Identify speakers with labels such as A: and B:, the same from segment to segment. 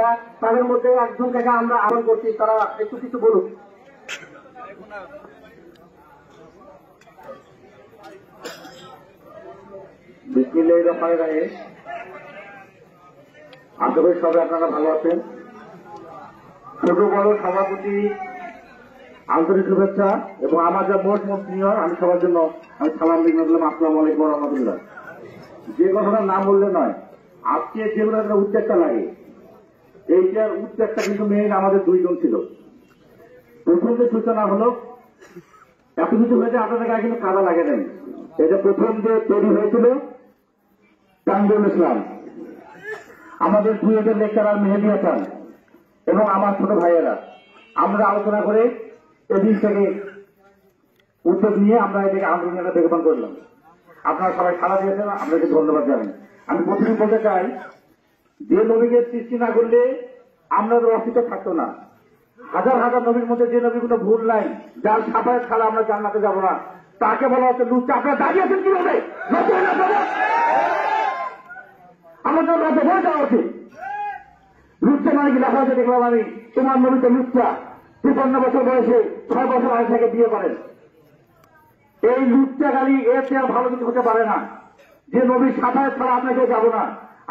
A: ভাইয়েরা, তাদের মধ্যে একজনকে আমরা আহ্বান করছি, তারা একটু কিছু বলুন। বিসমিল্লাহির রহমানির রহিম। আশা করি সবাই আপনারা ভালো আছেন। ছোট বড় সভাপতি আন্তরিক শুভেচ্ছা এবং আমার যা মোট সিনিয়র, আমি সবার জন্য আমি সালাম দিলাম, আসসালামু আলাইকুম রহমতুল্লাহ। যে কথাটার নাম বললে নয়, আজকে যেগুলো একটা উদ্বেগটা লাগে, এইটার উদ্বেগটা কিন্তু মেইন আমাদের দুইজন ছিল। প্রথম যে সূচনা হলো, এত কিছু হয়েছে আপনাদের গায়ে কিন্তু কাদা লাগে নাই। এটা প্রথম যে তৈরি হয়েছিল তানজুল ইসলাম, আমাদের দুইজন লেকচারার মেহেদি হাসান এবং আমার ছোট ভাইয়েরা, আমরা আলোচনা করে এদিন থেকে উদ্যোগ নিয়ে আমরা এটাকে আন্দোলনটা বেগবান করলাম। আপনারা সবাই সাড়া দিয়েছেন, আপনাকে ধন্যবাদ জানাই। আমি প্রথমে বলতে চাই, যে নবীকে সৃষ্টি না করলে আমাদের অস্তিত্ব থাকতো না। হাজার হাজার নবীর মধ্যে যে নবীগুলো ভুল নাই, যার ছাপায় ছাড়া আমরা জান্নাতে যাবো না, তাকে বলা হচ্ছে লুচ্চা। আপনারা দাঁড়িয়ে আছেন কিভাবে? আমাদের রাতে ভয় দেওয়া উচিত। লুচ্চা মানে কি লেখা আছে দেখলাম আমি, তোমার নবীতে লুচ্চা 53 বছর বয়সে 6 বছর আগে থেকে বিয়ে করেন। এই লুচ্চা গালি এর চেয়ে ভালো কিছু হতে পারে না। যে নবীর ছাপায় ছাড়া আপনাকে যাবো না।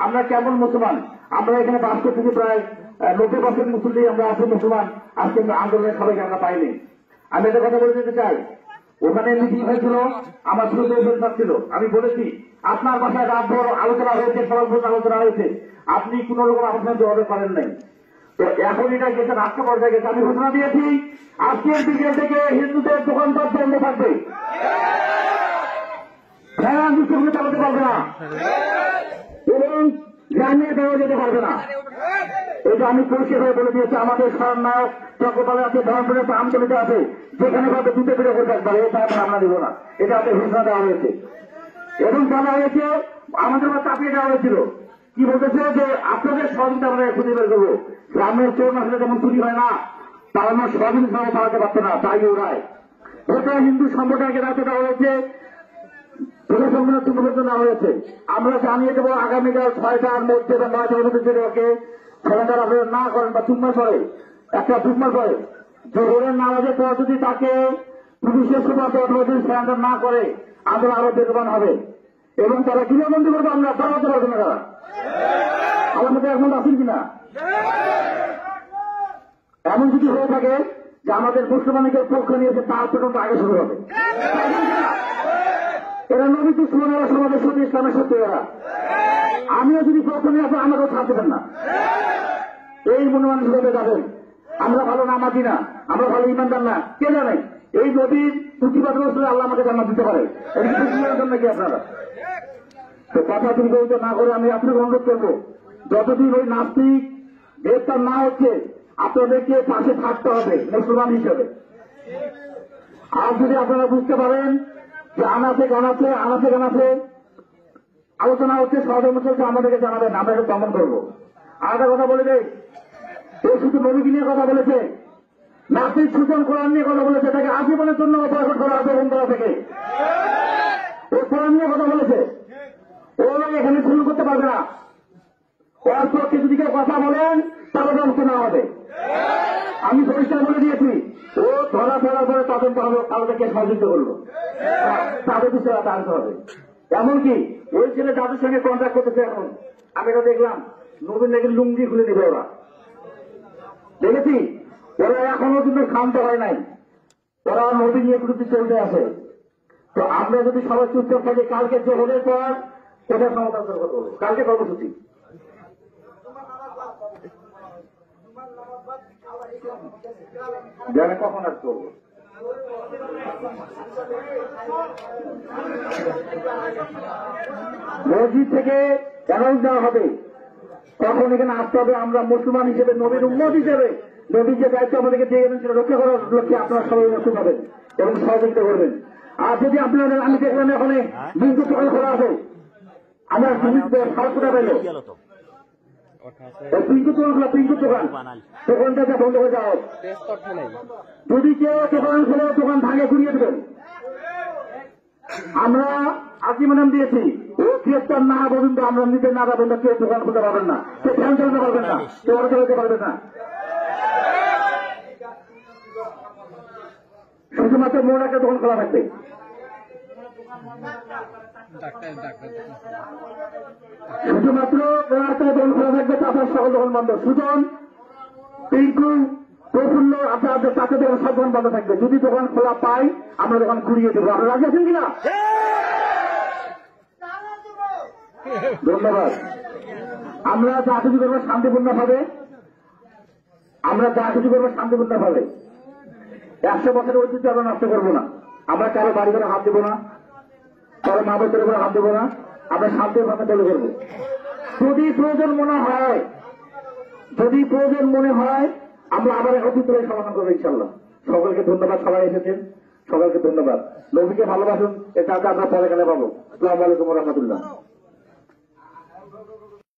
A: আমরা কেমন মুসলমান? আমরা এখানে বাস করতেছি প্রায় 90% মুসলিম, আমরা আছি মুসলমান। আজকে আন্দোলনের সবাইকে আমরা পাইনি। আমি একটা কথা বলে দিতে চাই, ওখানে মিটিং হয়েছিল, আমার ছোট ছিল। আমি বলেছি, আপনার বাসায় রাত ভর আলোচনা হয়েছে, সবাই আলোচনা হয়েছে, আপনি কোন রকম আলোচনা জবাবে পারেন নাই। তো এখন এটা গেছে রাষ্ট্র পর্যায়ে গেছে। আমি ঘোষণা দিয়েছি, আজকের বিকেল থেকে হিন্দুদের দোকানপাট বন্ধ থাকবে, চালাতে পারবে না এবং গ্রামে দেওয়া যেতে পারবে না। এটা আমি পরিষ্কার বলে দিয়েছি। আমাদের স্বর্ণায়ক চক্রপালে আছে, ধর্মপুরে আছে, আমতলিতে আছে, যেখানে ভাবে দুটো ফিরে করে থাকবে, এটা আমরা দিব না। এটা আমাদের ঘোষণা দেওয়া হয়েছে এবং বলা হয়েছে, আমাদের চাপিয়ে দেওয়া হয়েছিল। কি বলতেছে যে আপনাদের সহযোগিতা আমরা খুঁজে বের করবো। গ্রামের চোর আসলে যেমন চুরি হয় না, তার আমার সহযোগী সহ পালাতে পারতো না, তাই ওরাই ওটা হিন্দু সংগঠনকে রাখতে দেওয়া হয়েছে, নেওয়া হয়েছে। আমরা জানিয়ে দেবো আগামীকাল 6টার মধ্যে বা 9টার মধ্যে ওকে খেলাধুলা আপনারা না করেন বা চুম্মার পরে একটা চুম্মার পরে জোহরের নামাজের পর যদি তাকে পুলিশের সুপাতে অথবা যদি খেলাধুলা না করে, আমরা আরো বেগবান হবে এবং তারা গৃহবন্দী করবে। আমরা দাঁড়াতে পারবো না। তারা আমার মধ্যে এখন আছেন কিনা? এমন যদি হয়ে থাকে যে আমাদের মুসলমানকে পক্ষ নিয়েছে, তার পর্যন্ত আগে শুরু হবে। এরা নবী দুশ্মনেরা সমাজের সাথে ইসলামের সাথে এরা। আমিও যদি প্রথমে আসে, আমাকেও ছাড়তেবেন না। এই মনোমান হিসেবে যাবেন। আমরা ভালো নামাজি না, আমরা ভালো ইমানদার না, কে জানে এই নবীর প্রতিবাদ করলে আল্লাহ আমাকে জান্নাত দিতে পারে। এর জন্য কি আপনারা তো কথা তুমি বলতে না করে আমি আপনাকে অনুরোধ করবো, যতদিন ওই নাস্তিক গ্রেফতার না হচ্ছে, আপনাদেরকে পাশে থাকতে হবে মুসলমান হিসেবে। আর যদি আপনারা বুঝতে পারেন যে আনাচে গানাচে আলোচনা হচ্ছে, সহধর্ম চলছে, আমাদেরকে জানাবেন, আমরা এটা দমন করবো। আর একটা কথা বলে দেয়, এই শুধু নবীকে নিয়ে কথা বলেছে, নাসির সুজন কোরআন নিয়ে কথা বলেছে, তাকে আজীবনের জন্য অপরাধ করা হবে বন্ধুরা থেকে। ও কোরআন নিয়ে কথা বলেছে, ও এখানে শুরু করতে পারবে না। ওর পক্ষে যদি কেউ কথা বলেন, তাহলে ব্যবস্থা নেওয়া হবে। আমি পরিষ্কার বলে দিয়েছি, ও ধরা ফেরার পরে তদন্ত হবে, তাদেরকে সহযোগিতা করবো, তাদের বিষয়ে আনতে হবে। এমনকি ওই ছেলে যাদের সঙ্গে কন্ট্যাক্ট করতেছে, এখন আমি এটা দেখলাম, নবীন নাকি লুঙ্গি খুলে নেবে ওরা, দেখেছি। ওরা এখনো কিন্তু শান্ত হয় নাই, ওরা নবী নিয়ে বিরুদ্ধে চলতে আছে। তো আমরা যদি সবাই চুপচাপ থাকি, কালকে যে হলে পর ওটা সমাধান করবো। কালকে কর্মসূচি জানে কখন আর করবো। মসজিদ থেকে অ্যানাউন্স দেওয়া হবে, তখন এখানে আসতে হবে। আমরা মুসলমান হিসেবে, নবীর উম্মত হিসেবে, নবীর যে দায়িত্ব আমাদেরকে দিয়ে গেছেন সেটা রক্ষা করার লক্ষ্যে আপনারা সবাই উপস্থিত হবেন এবং সহযোগিতা করবেন। আর যদি আপনাদের, আমি দেখলাম এখানে বিদ্যুৎ দোকান খোলা আছে, আমরা সাতটা পেল পিঙ্কুর দোকানটা বন্ধ হয়ে যাও। যদি কেউ দোকান খোলে, দোকান ভাঙে ঘুরিয়ে দেবেন। আমরা আলটিমেটাম দিয়েছি গ্রেপ্তার না পর্যন্ত আমরা নিজে না যাবেন না, কেউ দোকান খুলতে পারবেন না, কেউ ফ্যান চালাতে পারবেন না, কেউ অটো চালাতে পারবেন না। শুধুমাত্র মোড় একটা দোকান খোলা থাকবে। শুধুমাত্র একটা দোকান খোলা থাকবে, তাছাড়া সকল দোকান বন্ধ। সুজন, পিঙ্কু, প্রফুল্ল, আপনাদের তাতে দোকান সব দোকান বন্ধ থাকবে। যদি দোকান খোলা পাই আমরা দোকান ঘুরিয়ে দেবো। আপনারা রাজি আছেন কিনা? ধন্যবাদ। আমরা যা কিছু করবো শান্তিপূর্ণ ভাবে, আমরা যা কিছু করবো শান্তিপূর্ণ ভাবে। 100 বছরের ঐতিহ্য আমরা নষ্ট করবো না। আমরা কারো বাড়ি করে হাত দেবো না, কারো মা বাচ্চার উপরে হাত দেবো না। আমরা শান্তির ভাবে তৈরি করবো। যদি প্রয়োজন মনে হয়, আমরা আবার একত্রিত হয়ে সমাধান করবো ইনশাল্লাহ। সকলকে ধন্যবাদ, সবাই এসেছেন, সকলকে ধন্যবাদ। নবীকে ভালোবাসুন, এটা আমরা পরে গেলে পাবো। আসসালামু আলাইকুম ওয়া রাহমাতুল্লাহ।